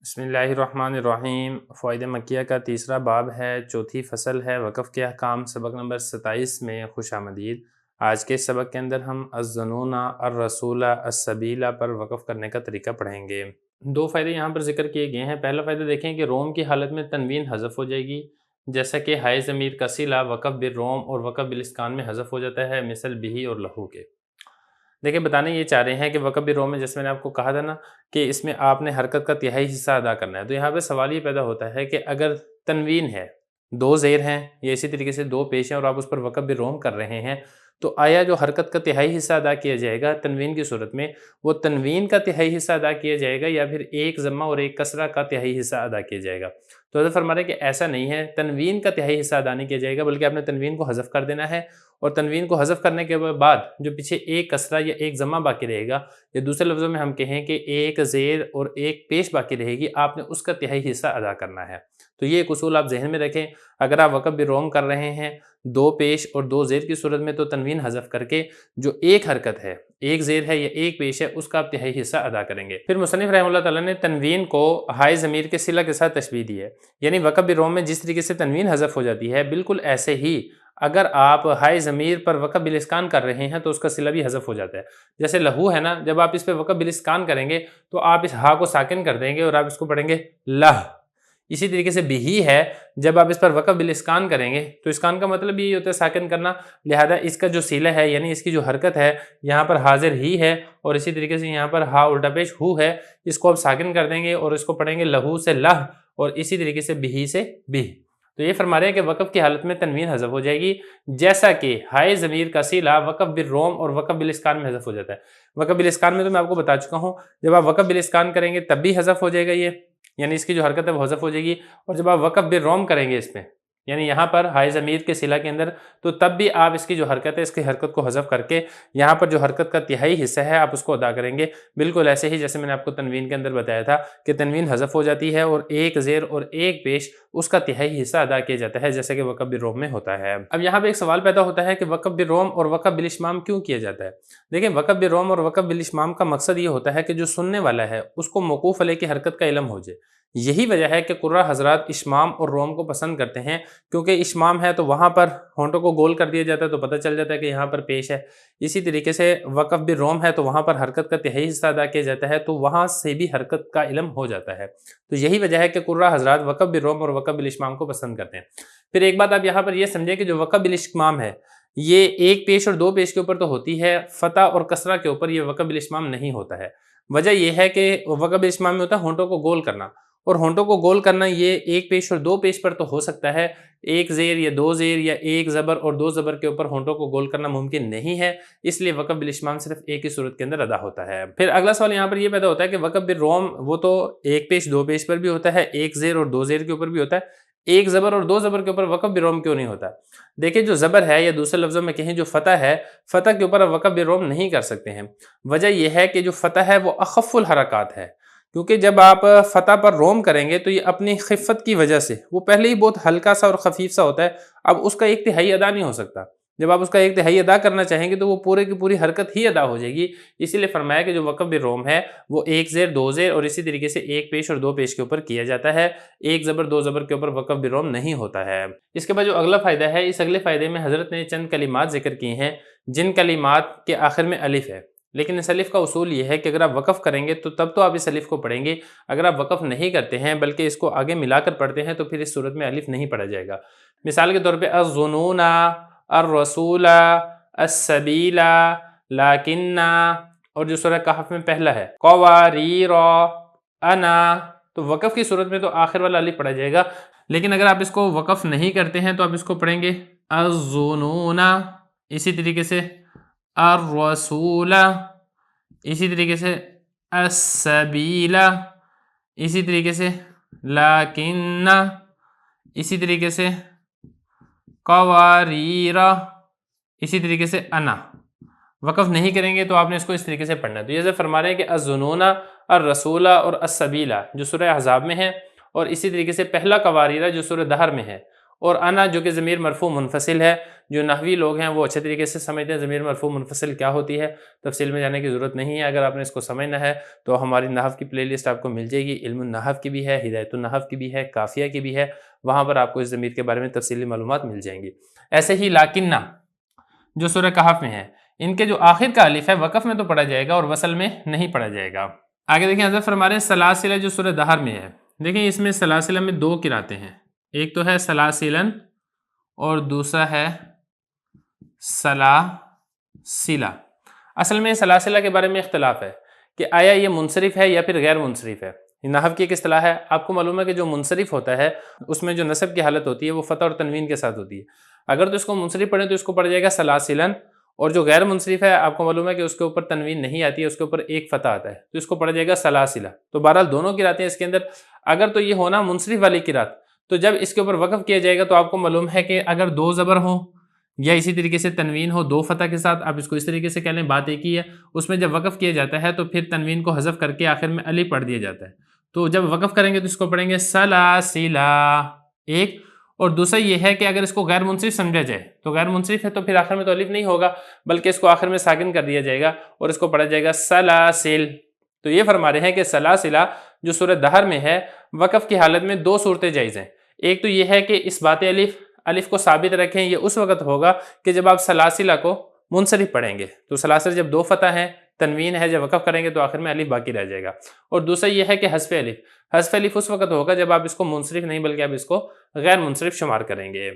بسم اللہ الرحمن الرحیم۔ فوائد مکیہ کا تیسرا باب ہے، چوتھی فصل ہے، وقف کے احکام، سبق نمبر 27 میں خوش آمدید۔ آج کے سبق کے اندر ہم الظنون، الرسول، السبیل پر وقف کرنے کا طریقہ پڑھیں گے۔ دو فائدے یہاں پر ذکر کیے گئے ہیں۔ پہلا فائدہ دیکھیں کہ روم کی حالت میں تنوین حذف ہو جائے گی، جیسا کہ ہائے ضمیر کا صلہ وقف بالروم اور وقف بالاسکان میں حذف ہو جاتا ہے، مثل بہی اور لہو کے۔ دیکھیں بتانے یہ چاہ رہے ہیں کہ وقف بالروم میں جیسے میں نے آپ کو کہا تھا نا کہ اس میں آپ نے حرکت کا تہائی حصہ ادا کرنا ہے، تو یہاں پہ سوال یہ پیدا ہوتا ہے کہ اگر تنوین ہے، دو زیر ہیں یا اسی طریقے سے دو پیش ہیں اور آپ اس پر وقف بالروم کر رہے ہیں، تو آیا جو حرکت کا تہائی حصہ ادا کیا جائے گا تنوین کی صورت میں، وہ تنوین کا تہائی حصہ ادا کیا جائے گا یا پھر ایک ضمہ اور ایک کسرہ کا تہائی حصہ ادا کیا جائے گا؟ تو حضرت فرما رہے ہیں کہ ایسا نہیں ہے، تنوین کا تہائی حصہ ادا نہیں کیا جائے گا، بلکہ آپ نے تنوین کو حذف کر دینا ہے، اور تنوین کو حذف کرنے کے بعد جو پیچھے ایک کسرہ یا ایک ضمہ باقی رہے گا، یا دوسرے لفظوں میں ہم کہیں کہ ایک زیر اور ایک پیش باقی رہے گی، آپ نے اس کا تہائی حصہ ادا کرنا ہے۔ تو یہ ایک اصول آپ ذہن میں رکھیں، اگر آپ وقف بالروم کر رہے ہیں دو پیش اور دو زیر کی صورت میں، تو تنوین حذف کر کے جو ایک حرکت ہے، ایک زیر ہے یا ایک پیش ہے، اس کا آپ تہائی حصہ ادا کریں گے۔ پھر مصنف رحمہ اللہ تعالیٰ نے تنوین کو ہائے ضمیر کے صلہ کے ساتھ تشبیہ دی ہے، یعنی وقف بالروم میں جس طریقے سے تنوین حذف ہو جاتی ہے، بالکل ایسے ہی اگر آپ ہائے ضمیر پر وقف بالاسکان کر رہے ہیں تو اس کا صلہ بھی حذف ہو جاتا ہے۔ جیسے لہو ہے نا، جب آپ اس پہ وقف بالاسکان کریں گے تو آپ اس ہا کو ساکن کر دیں گے اور آپ اس کو پڑھیں گے لہ۔ اسی طریقے سے بہی ہے، جب آپ اس پر وقف بالاسکان کریں گے تو اسکان کا مطلب یہ ہوتا ہے ساکن کرنا، لہذا اس کا جو صلہ ہے یعنی اس کی جو حرکت ہے، یہاں پر حاضر ہی ہے اور اسی طریقے سے یہاں پر ہا الٹا پیش ہو ہے، اس کو آپ ساکن کر دیں گے اور اس کو پڑھیں گے لہو سے لہ اور اسی طریقے سے بہی سے بہ۔ تو یہ فرما رہے ہیں کہ وقف کی حالت میں تنوین حذف ہو جائے گی، جیسا کہ ہائے ضمیر کا صلہ وقف بالروم اور وقف بالاسکان میں حذف ہو جاتا ہے۔ وقف بالاسکان میں تو میں آپ کو بتا چکا ہوں، جب آپ وقف بالاسکان کریں گے تب بھی حذف ہو جائے گا، یہ یعنی اس کی جو حرکت ہے وہ حذف ہو جائے گی، اور جب آپ وقف بالروم کریں گے اس میں یعنی یہاں پر ہائے ضمیر کے صلہ کے اندر، تو تب بھی آپ اس کی جو حرکت ہے اس کی حرکت کو حذف کر کے یہاں پر جو حرکت کا تہائی حصہ ہے آپ اس کو ادا کریں گے، بالکل ایسے ہی جیسے میں نے آپ کو تنوین کے اندر بتایا تھا کہ تنوین حذف ہو جاتی ہے اور ایک زیر اور ایک پیش اس کا تہائی حصہ ادا کیا جاتا ہے، جیسے کہ وقف بالروم میں ہوتا ہے۔ اب یہاں پہ ایک سوال پیدا ہوتا ہے کہ وقف بالروم اور وقف بالاشمام کیوں کیا جاتا ہے؟ دیکھیں وقف بالروم اور وقف بالاشمام کا مقصد یہ ہوتا ہے کہ جو سننے والا ہے اس کو موقوف علیہ کی حرکت کا علم ہو جائے۔ یہی وجہ ہے کہ قراء حضرات اشمام اور روم کو پسند کرتے ہیں، کیونکہ اشمام ہے تو وہاں پر ہونٹوں کو گول کر دیا جاتا ہے تو پتہ چل جاتا ہے کہ یہاں پر پیش ہے، اسی طریقے سے وقف بالروم ہے تو وہاں پر حرکت کا تہائی حصہ ادا کیا جاتا ہے تو وہاں سے بھی حرکت کا علم ہو جاتا ہے۔ تو یہی وجہ ہے کہ قراء حضرات وقف بالروم اور وقف بالاشمام کو پسند کرتے ہیں۔ پھر ایک بات آپ یہاں پر یہ سمجھیں کہ جو وقف بالاشمام ہے یہ ایک پیش اور دو پیش کے اوپر تو ہوتی ہے، فتح اور کسرہ کے اوپر یہ وقف بالاشمام نہیں ہوتا ہے۔ وجہ یہ ہے کہ وقف بالاشمام میں ہوتا ہے ہونٹوں کو گول کرنا، اور ہونٹوں کو گول کرنا یہ ایک پیش اور دو پیش پر تو ہو سکتا ہے، ایک زیر یا دو زیر یا ایک زبر اور دو زبر کے اوپر ہونٹوں کو گول کرنا ممکن نہیں ہے، اس لیے وقف بالاشمام صرف ایک ہی صورت کے اندر ادا ہوتا ہے۔ پھر اگلا سوال یہاں پر یہ پیدا ہوتا ہے کہ وقف بالروم وہ تو ایک پیش دو پیش پر بھی ہوتا ہے، ایک زیر اور دو زیر کے اوپر بھی ہوتا ہے، ایک زبر اور دو زبر کے اوپر وقف بالروم کیوں نہیں ہوتا؟ دیکھیں جو زبر ہے یا دوسرے لفظوں میں کہیں جو فتح ہے، فتح کے اوپر آپ وقف بالروم نہیں کر سکتے ہیں۔ وجہ یہ ہے کہ جو فتح ہے وہ اخف الحرکات ہے، کیونکہ جب آپ فتح پر روم کریں گے تو یہ اپنی خفت کی وجہ سے وہ پہلے ہی بہت ہلکا سا اور خفیف سا ہوتا ہے، اب اس کا ایک تہائی ادا نہیں ہو سکتا۔ جب آپ اس کا ایک تہائی ادا کرنا چاہیں گے تو وہ پورے کی پوری حرکت ہی ادا ہو جائے گی، اسی لیے فرمایا کہ جو وقف بالروم ہے وہ ایک زیر دو زیر اور اسی طریقے سے ایک پیش اور دو پیش کے اوپر کیا جاتا ہے، ایک زبر دو زبر کے اوپر وقف بالروم نہیں ہوتا ہے۔ اس کے بعد جو اگلا فائدہ ہے، اس اگلے فائدے میں حضرت نے چند کلمات ذکر کی ہیں جن کلمات کے آخر میں الف ہے، لیکن اس الف کا اصول یہ ہے کہ اگر آپ وقف کریں گے تو تب تو آپ اس الف کو پڑھیں گے، اگر آپ وقف نہیں کرتے ہیں بلکہ اس کو آگے ملا کر پڑھتے ہیں تو پھر اس صورت میں الف نہیں پڑھا جائے گا۔ مثال کے طور پہ الظنون، الرسول، السبیل، لیکن، اور جو سورہ کہف میں پہلا ہے قواریر، انا، تو وقف کی صورت میں تو آخر والا الف پڑھا جائے گا، لیکن اگر آپ اس کو وقف نہیں کرتے ہیں تو آپ اس کو پڑھیں گے الظنون، اسی طریقے سے الرسول، اسی طریقے سے السبیل، اسی طریقے سے لیکن، اسی طریقے سے قواریر، اسی طریقے سے انا۔ وقف نہیں کریں گے تو آپ نے اس کو اس طریقے سے پڑھنا ہے۔ تو یہ فرما رہے ہیں کہ الظنون، الرسول اور السبیل جو سورہ احزاب میں ہے، اور اسی طریقے سے پہلا قواریر جو سورہ دہر میں ہے، اور انا جو کہ ضمیر مرفوع منفصل ہے، جو نحوی لوگ ہیں وہ اچھے طریقے سے سمجھتے ہیں ضمیر مرفوع منفصل کیا ہوتی ہے، تفصیل میں جانے کی ضرورت نہیں ہے۔ اگر آپ نے اس کو سمجھنا ہے تو ہماری نحو کی پلے لسٹ آپ کو مل جائے گی، علم النحو کی بھی ہے، ہدایت النحو کی بھی ہے، کافیہ کی بھی ہے، وہاں پر آپ کو اس ضمیر کے بارے میں تفصیلی معلومات مل جائیں گی۔ ایسے ہی لاکنہ جو سورہ کہف میں ہے، ان کے جو آخر کا الف ہے وقف میں تو پڑھا جائے گا اور وصل میں نہیں پڑھا جائے گا۔ آگے دیکھیں حضرت فرما رہے ہیں سلاسلہ جو سورہ دہر میں ہے، دیکھیں اس میں سلاسلہ میں دو قراتیں ہیں، ایک تو ہے سلاسلن اور دوسرا ہے سلاسلہ۔ اصل میں سلاسلہ کے بارے میں اختلاف ہے کہ آیا یہ منصرف ہے یا پھر غیر منصرف ہے۔ نحو کی ایک اصطلاح ہے، آپ کو معلوم ہے کہ جو منصرف ہوتا ہے اس میں جو نصب کی حالت ہوتی ہے وہ فتح اور تنوین کے ساتھ ہوتی ہے۔ اگر تو اس کو منصرف پڑھیں تو اس کو پڑھ جائے گا سلاسلن، اور جو غیر منصرف ہے آپ کو معلوم ہے کہ اس کے اوپر تنوین نہیں آتی ہے، اس کے اوپر ایک فتح آتا ہے، تو اس کو پڑھا جائے گا سلاسلہ۔ تو بہرحال دونوں قراتیں اس کے اندر، اگر تو یہ ہونا منصرف والی قرات، تو جب اس کے اوپر وقف کیا جائے گا تو آپ کو معلوم ہے کہ اگر دو زبر ہوں یا اسی طریقے سے تنوین ہو دو فتح کے ساتھ، آپ اس کو اس طریقے سے کہہ لیں، بات ایک ہی ہے، اس میں جب وقف کیا جاتا ہے تو پھر تنوین کو حذف کر کے آخر میں الف پڑھ دیا جاتا ہے، تو جب وقف کریں گے تو اس کو پڑھیں گے سلاسلہ ایک۔ اور دوسرا یہ ہے کہ اگر اس کو غیر منصرف سمجھا جائے تو غیر منصرف ہے تو پھر آخر میں تو الف نہیں ہوگا بلکہ اس کو آخر میں ساکن کر دیا جائے گا اور اس کو پڑھا جائے گا سلاسل۔ تو یہ فرما رہے ہیں کہ سلاسلہ جو سورہ دہر میں ہے وقف کی حالت میں دو صورتیں جائز ہیں۔ ایک تو یہ ہے کہ اس بات الف کو ثابت رکھیں، یہ اس وقت ہوگا کہ جب آپ سلاسلہ کو منصرف پڑھیں گے، تو سلاسل جب دو فتح ہیں تنوین ہے، جب وقف کریں گے تو آخر میں الف باقی رہ جائے گا۔ اور دوسرا یہ ہے کہ حذف الف اس وقت ہوگا جب آپ اس کو منصرف نہیں بلکہ آپ اس کو غیر منصرف شمار کریں گے۔